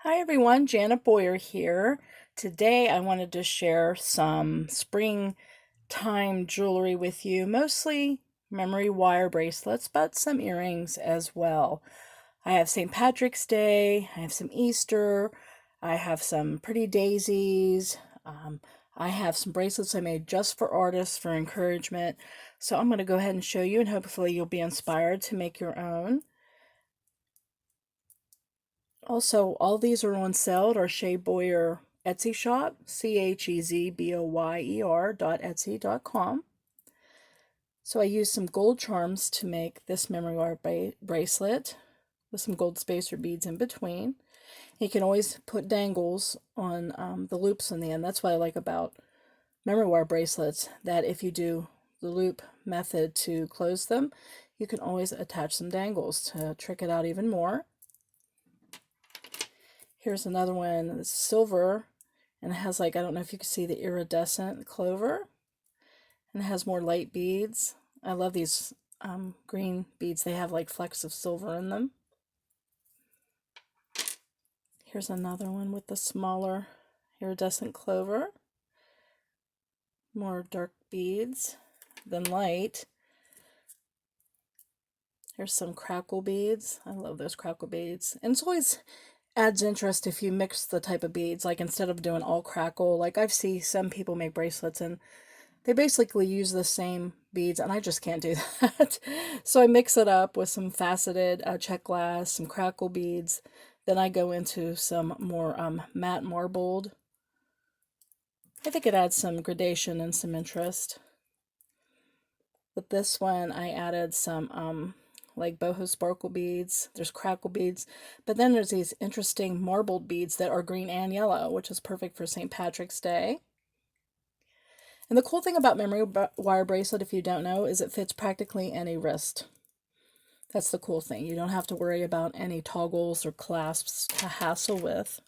Hi everyone, Janet Boyer here. Today I wanted to share some springtime jewelry with you, mostly memory wire bracelets, but some earrings as well. I have St. Patrick's Day, I have some Easter, I have some pretty daisies, I have some bracelets I made just for artists for encouragement. So I'm going to go ahead and show you, and hopefully you'll be inspired to make your own. Also, all these are on sale at our Shea Boyer Etsy shop, CheezyBoyer.etsy.com. So I used some gold charms to make this memory wire bracelet with some gold spacer beads in between. You can always put dangles on the loops in the end. That's what I like about memory wire bracelets, that if you do the loop method to close them, you can always attach some dangles to trick it out even more. Here's another one. It's silver, and it has, like, I don't know if you can see the iridescent clover, and it has more light beads. I love these green beads. They have like flecks of silver in them. Here's another one with the smaller iridescent clover. More dark beads than light. Here's some crackle beads. I love those crackle beads. And it's always adds interest if you mix the type of beads, like instead of doing all crackle, like I've seen some people make bracelets and they basically use the same beads, and I just can't do that. So I mix it up with some faceted check glass, some crackle beads. Then I go into some more matte marbled. I think it adds some gradation and some interest. With this one, I added some like boho sparkle beads. There's crackle beads, but then there's these interesting marbled beads that are green and yellow, which is perfect for St. Patrick's Day. And the cool thing about memory wire bracelet, if you don't know, is it fits practically any wrist. That's the cool thing. You don't have to worry about any toggles or clasps to hassle with.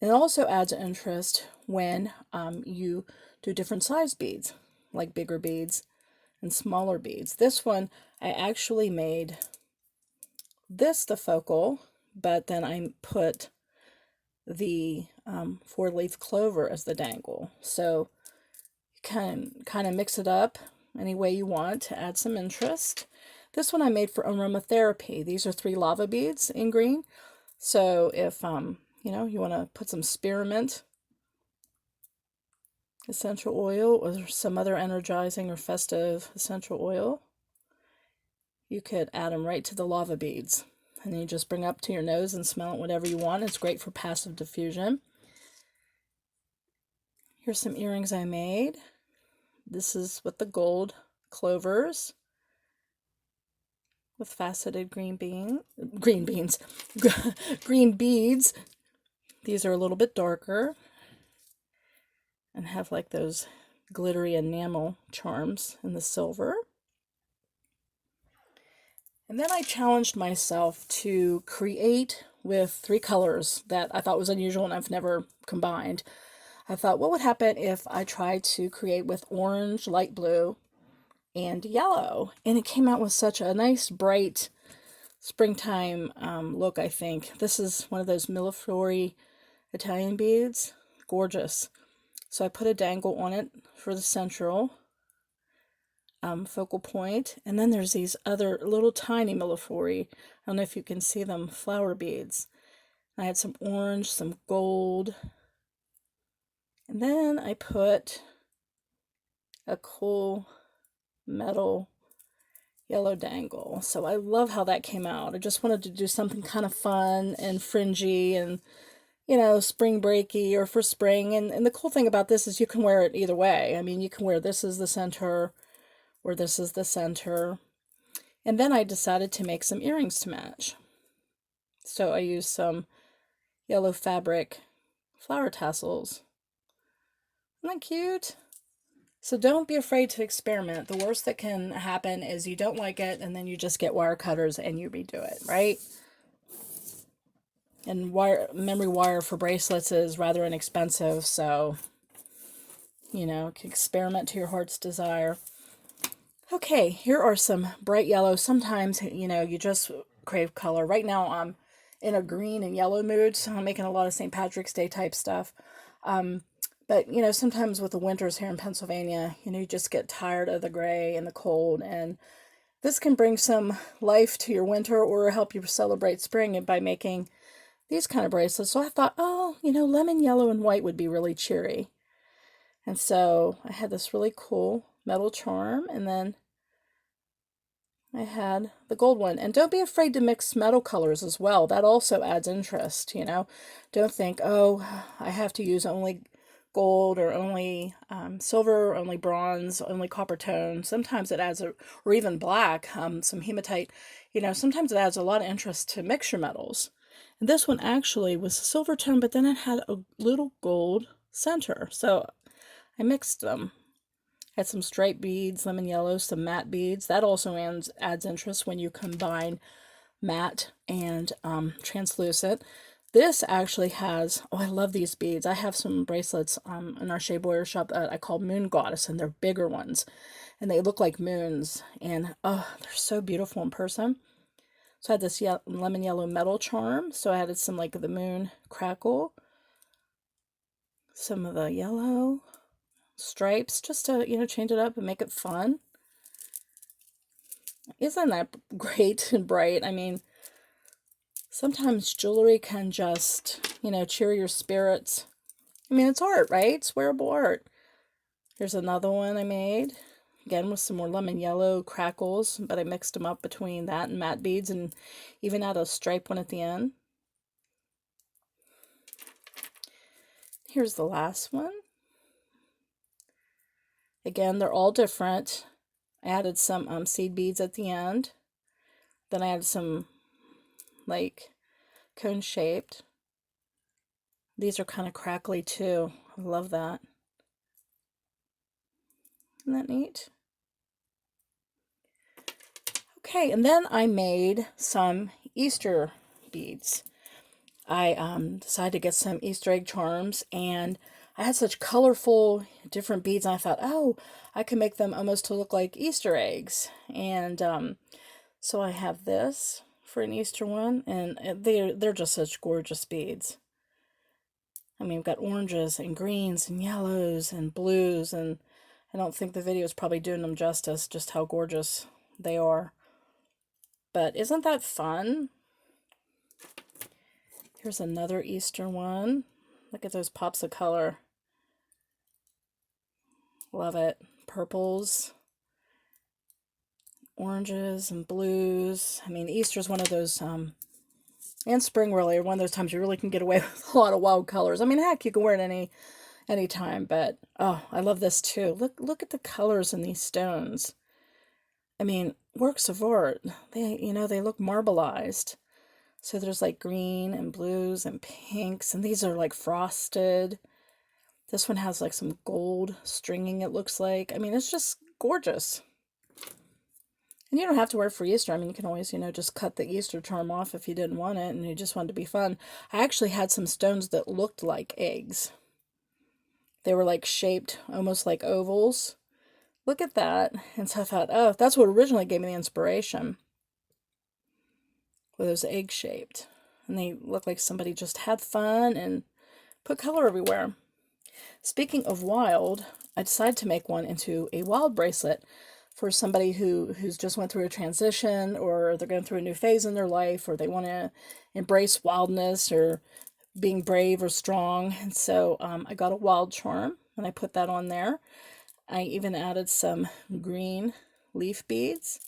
It also adds interest when you do different size beads, like bigger beads and smaller beads. This one, I actually made this the focal, but then I put the four-leaf clover as the dangle. So you can kind of mix it up any way you want to add some interest. This one I made for aromatherapy. These are 3 lava beads in green. So if you know, you want to put some spearmint essential oil or some other energizing or festive essential oil, you could add them right to the lava beads. And then you just bring up to your nose and smell it whatever you want. It's great for passive diffusion. Here's some earrings I made. This is with the gold clovers with faceted green beads. Green beads. These are a little bit darker and have like those glittery enamel charms in the silver. And then I challenged myself to create with 3 colors that I thought was unusual and I've never combined. I thought, what would happen if I tried to create with orange, light blue, and yellow? And it came out with such a nice, bright springtime look, I think. This is one of those Millefiori Italian beads. Gorgeous. So I put a dangle on it for the central focal point. And then there's these other little tiny Millefiori. I don't know if you can see them, flower beads. I had some orange, some gold. And then I put a cool metal yellow dangle. So I love how that came out. I just wanted to do something kind of fun and fringy and, you know, spring breaky or for spring. And the cool thing about this is you can wear it either way. I mean, you can wear this as the center or this is the center. And then I decided to make some earrings to match. So I used some yellow fabric flower tassels. Isn't that cute? So don't be afraid to experiment. The worst that can happen is you don't like it and then you just get wire cutters and you redo it, right? And memory wire for bracelets is rather inexpensive, so, you know, experiment to your heart's desire. Okay, here are some bright yellow. Sometimes, you know, you just crave color. Right now I'm in a green and yellow mood, so I'm making a lot of St. Patrick's Day type stuff. Um, but, sometimes with the winters here in Pennsylvania, you just get tired of the gray and the cold, and this can bring some life to your winter or help you celebrate spring by making these kind of bracelets. So I thought, oh, lemon yellow and white would be really cheery. And so I had this really cool metal charm, and then I had the gold one. And don't be afraid to mix metal colors as well. That also adds interest. Don't think, oh, I have to use only gold or only silver or only bronze, only copper tone. Sometimes it adds, or even black, some hematite. Sometimes it adds a lot of interest to mix your metals. And this one actually was a silver tone, but then it had a little gold center. So I mixed them. Had some striped beads, lemon yellow, some matte beads. That also adds interest when you combine matte and translucent. This actually has, oh, I love these beads. I have some bracelets in our Shea Boyer shop that I call Moon Goddess, and they're bigger ones. And they look like moons. And, oh, they're so beautiful in person. So I had this lemon yellow metal charm. So I added some, like, the moon crackle. Some of the yellow stripes, just to, change it up and make it fun. Isn't that great and bright? I mean, sometimes jewelry can just, cheer your spirits. I mean, it's art, right? It's wearable art. Here's another one I made. Again, with some more lemon yellow crackles, but I mixed them up between that and matte beads and even added a stripe one at the end. Here's the last one. Again, they're all different. I added some seed beads at the end. Then I added some, like, cone shaped. These are kind of crackly too. I love that. Isn't that neat? Okay, and then I made some Easter beads. I decided to get some Easter egg charms, and I had such colorful different beads, and I thought, oh, I can make them almost to look like Easter eggs. And so I have this for an Easter one, and they're just such gorgeous beads. I mean, we've got oranges and greens and yellows and blues, and I don't think the video is probably doing them justice, just how gorgeous they are. But isn't that fun? Here's another Easter one. Look at those pops of color. Love it. Purples, oranges, and blues. I mean, Easter is one of those, and spring really, are one of those times you really can get away with a lot of wild colors. I mean, heck, you can wear it any time, but, oh, I love this too. Look at the colors in these stones. I mean, works of art. They look marbleized. So there's like green and blues and pinks, and these are like frosted. This one has like some gold stringing, it looks like. I mean, it's just gorgeous. And you don't have to wear it for Easter. I mean, you can always, just cut the Easter charm off if you didn't want it and you just wanted to be fun. I actually had some stones that looked like eggs. They were like shaped almost like ovals. Look at that. And so I thought, oh, that's what originally gave me the inspiration. With those egg shaped. And they look like somebody just had fun and put color everywhere. Speaking of wild, I decided to make one into a wild bracelet for somebody who's just went through a transition, or they're going through a new phase in their life, or they want to embrace wildness or being brave or strong. And so I got a wild charm and I put that on there. I even added some green leaf beads.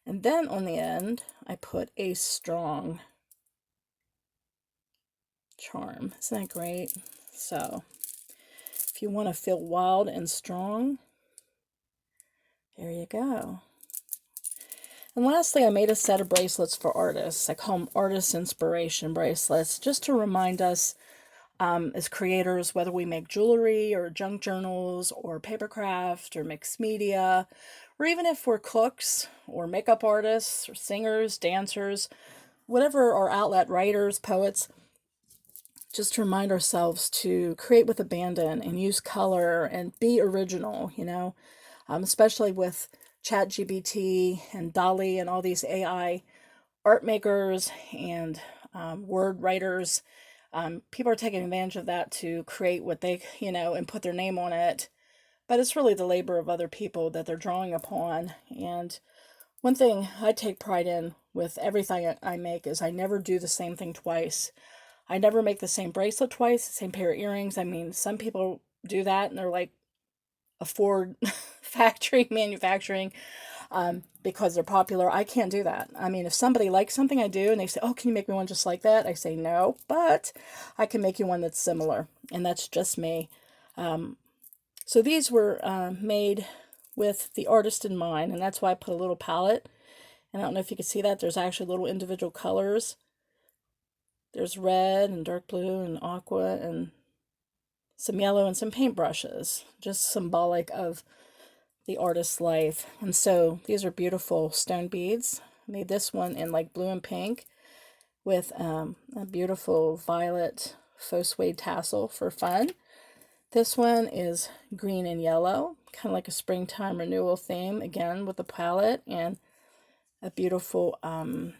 And then on the end, I put a strong charm. Isn't that great? So, if you want to feel wild and strong, there you go. And lastly, I made a set of bracelets for artists. I call them artist inspiration bracelets, just to remind us as creators, whether we make jewelry or junk journals or papercraft or mixed media, or even if we're cooks or makeup artists or singers, dancers, whatever our outlet, writers, poets, just to remind ourselves to create with abandon and use color and be original, especially with ChatGPT and Dolly and all these AI art makers and word writers. People are taking advantage of that to create what they, and put their name on it. But it's really the labor of other people that they're drawing upon. And one thing I take pride in with everything I make is I never do the same thing twice. I never make the same bracelet twice, the same pair of earrings. I mean, some people do that and they're like a Ford factory manufacturing because they're popular. I can't do that. I mean, if somebody likes something I do and they say, "Oh, can you make me one just like that?" I say no, but I can make you one that's similar, and that's just me. So these were made with the artist in mind, and that's why I put a little palette. And I don't know if you can see that. There's actually little individual colors. There's red and dark blue and aqua and some yellow and some paintbrushes, just symbolic of the artist's life. And so these are beautiful stone beads. I made this one in like blue and pink with a beautiful violet faux suede tassel for fun. This one is green and yellow, kind of like a springtime renewal theme, again with the palette, and a beautiful kind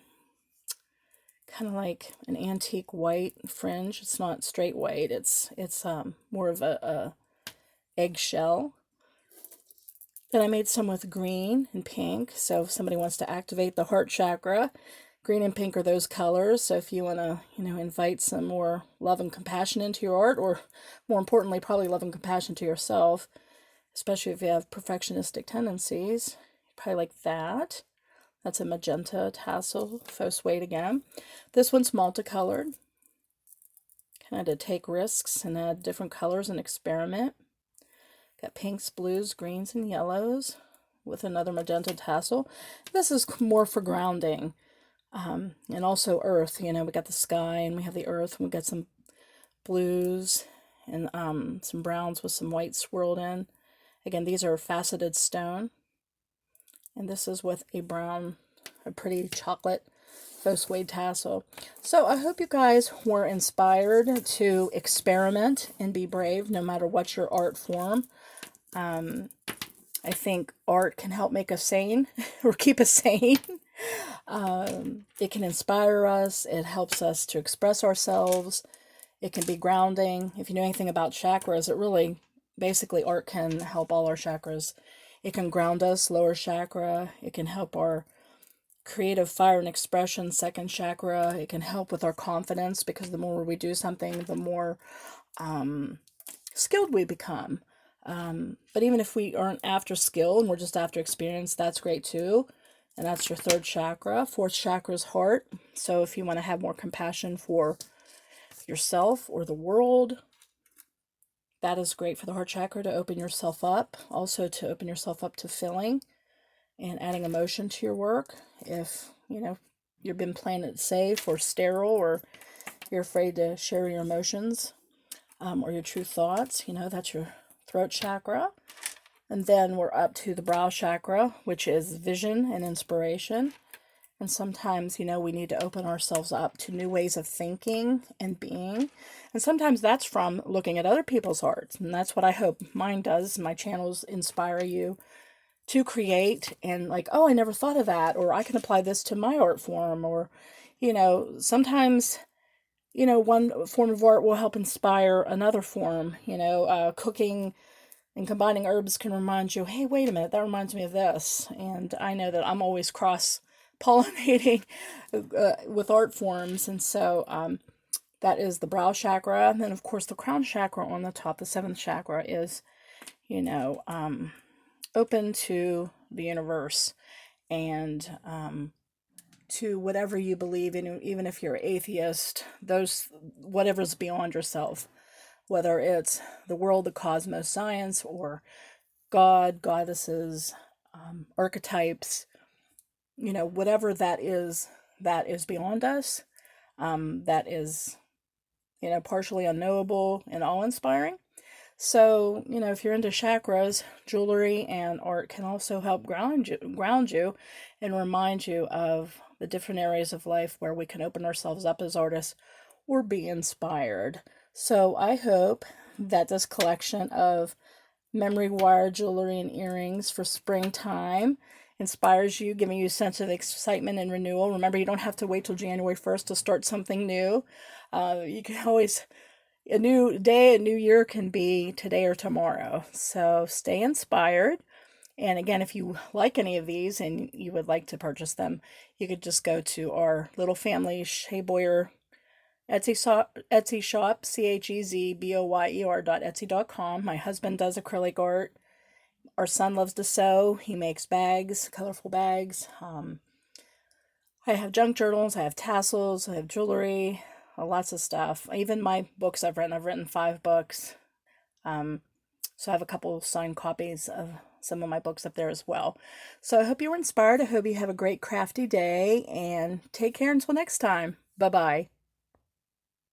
of like an antique white fringe. It's not straight white, it's more of a eggshell. Then I made some with green and pink, so if somebody wants to activate the heart chakra, green and pink are those colors. So if you want to, invite some more love and compassion into your art, or more importantly, probably love and compassion to yourself, especially if you have perfectionistic tendencies, probably like that. That's a magenta tassel, faux suede again. This one's multicolored, kind of to take risks and add different colors and experiment. Got pinks, blues, greens, and yellows with another magenta tassel. This is more for grounding. And also earth, we got the sky and we have the earth, and we got some blues and some browns with some white swirled in. Again, these are faceted stone. And this is with a pretty chocolate faux suede tassel. So I hope you guys were inspired to experiment and be brave no matter what your art form. I think art can help make us sane or keep us sane. It can inspire us. It helps us to express ourselves. It can be grounding. If you know anything about chakras, it really, basically, art can help all our chakras. It can ground us, lower chakra. It can help our creative fire and expression, second chakra. It can help with our confidence, because the more we do something, the more skilled we become. But even if we aren't after skill and we're just after experience, that's great too. And that's your third chakra. Fourth chakra is heart. So if you want to have more compassion for yourself or the world, that is great for the heart chakra, to open yourself up. Also to open yourself up to feeling and adding emotion to your work. If, you've been playing it safe or sterile, or you're afraid to share your emotions or your true thoughts, that's your throat chakra. And then we're up to the brow chakra, which is vision and inspiration. And sometimes, we need to open ourselves up to new ways of thinking and being. And sometimes that's from looking at other people's arts. And that's what I hope mine does. My channels inspire you to create and like, oh, I never thought of that. Or I can apply this to my art form. Or, sometimes, one form of art will help inspire another form. Cooking and combining herbs can remind you, hey, wait a minute, that reminds me of this. And I know that I'm always cross-pollinating with art forms. And so that is the brow chakra. And then, of course, the crown chakra on the top, the seventh chakra, is, open to the universe and to whatever you believe in, even if you're atheist, whatever's beyond yourself. Whether it's the world, the cosmos, science, or God, goddesses, archetypes, whatever that is beyond us, that is, partially unknowable and awe-inspiring. So, if you're into chakras, jewelry and art can also help ground you and remind you of the different areas of life where we can open ourselves up as artists or be inspired. So I hope that this collection of memory wire jewelry and earrings for springtime inspires you, giving you a sense of excitement and renewal. Remember, you don't have to wait till January 1st to start something new. You can always, a new day, a new year can be today or tomorrow. So stay inspired. And again, if you like any of these and you would like to purchase them, you could just go to our little family Shea Boyer Etsy shop, CHEZBOYER.etsy.com. My husband does acrylic art. Our son loves to sew. He makes bags, colorful bags. I have junk journals, I have tassels, I have jewelry, lots of stuff. Even my books I've written 5 books. So I have a couple signed copies of some of my books up there as well. So I hope you were inspired. I hope you have a great crafty day and take care until next time. Bye bye.